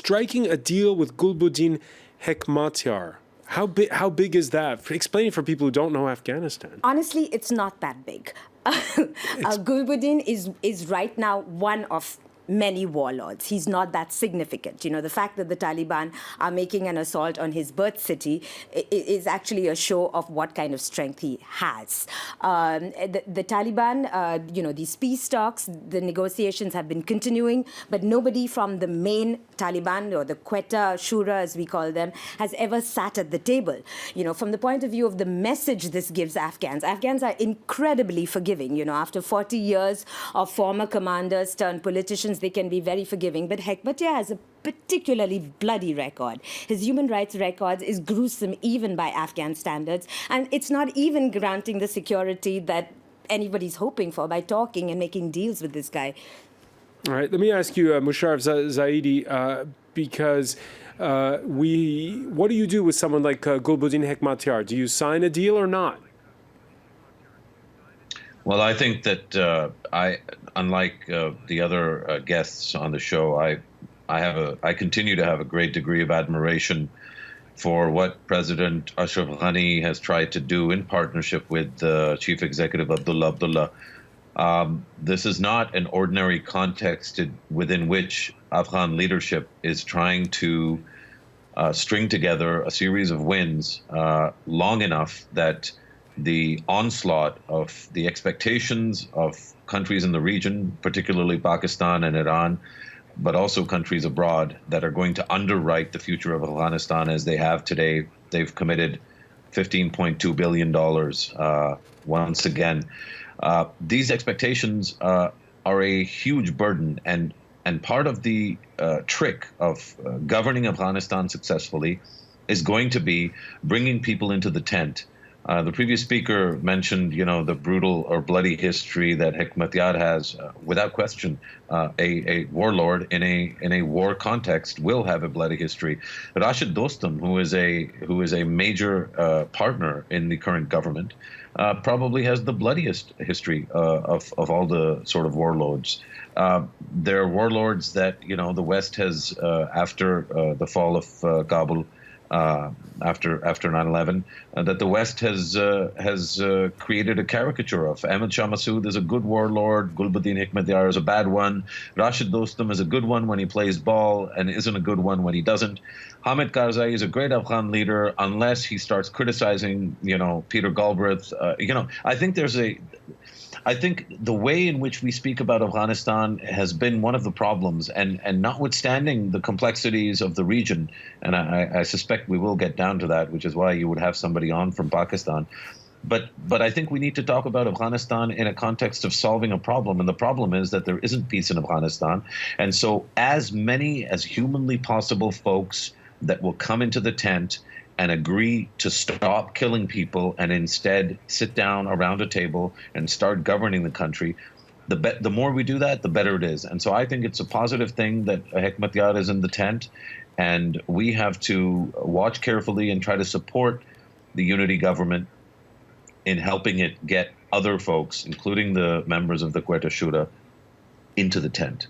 striking a deal with Gulbuddin Hekmatyar. How big is that? Explain it for people who don't know Afghanistan. Honestly, it's not that big. Gulbuddin is right now one of many warlords. He's not that significant. You know, the fact that the Taliban are making an assault on his birth city is actually a show of what kind of strength he has. The Taliban, you know, these peace talks, the negotiations have been continuing, but nobody from the main Taliban or the Quetta Shura, as we call them, has ever sat at the table. You know, from the point of view of the message this gives Afghans are incredibly forgiving. You know, after 40 years of former commanders turned politicians, they can be very forgiving. But Hekmatyar has a particularly bloody record. His human rights record is gruesome even by Afghan standards. And it's not even granting the security that anybody's hoping for by talking and making deals with this guy. All right, let me ask you, Musharraf Zaidi, because what do you do with someone like Gulbuddin Hekmatyar? Do you sign a deal or not? Well, I think that unlike the other guests on the show, I continue to have a great degree of admiration for what President Ashraf Ghani has tried to do in partnership with Chief Executive Abdullah. This is not an ordinary context within which Afghan leadership is trying to string together a series of wins long enough that the onslaught of the expectations of countries in the region, particularly Pakistan and Iran, but also countries abroad that are going to underwrite the future of Afghanistan as they have today. They've committed $15.2 billion once again. These expectations are a huge burden, and part of the trick of governing Afghanistan successfully is going to be bringing people into the tent. The previous speaker mentioned, you know, the brutal or bloody history that Hekmatyar has. Without question, a warlord in a war context will have a bloody history. Rashid Dostum, who is a major partner in the current government, probably has the bloodiest history of all the sort of warlords. There are warlords that, you know, the West has after the fall of Kabul. After 9/11, that the West has created a caricature of. Ahmad Shah Massoud is a good warlord. Gulbuddin Hekmatyar is a bad one. Rashid Dostum is a good one when he plays ball and isn't a good one when he doesn't. Hamid Karzai is a great Afghan leader unless he starts criticizing, you know, Peter Galbraith. You know, I think the way in which we speak about Afghanistan has been one of the problems, and notwithstanding the complexities of the region, and I suspect we will get down to that, which is why you would have somebody on from Pakistan. But I think we need to talk about Afghanistan in a context of solving a problem, and the problem is that there isn't peace in Afghanistan. And so as many as humanly possible folks that will come into the tent and agree to stop killing people and instead sit down around a table and start governing the country, the more we do that, the better it is. And so I think it's a positive thing that Hekmatyar is in the tent, and we have to watch carefully and try to support the unity government in helping it get other folks, including the members of the Quetta Shura, into the tent.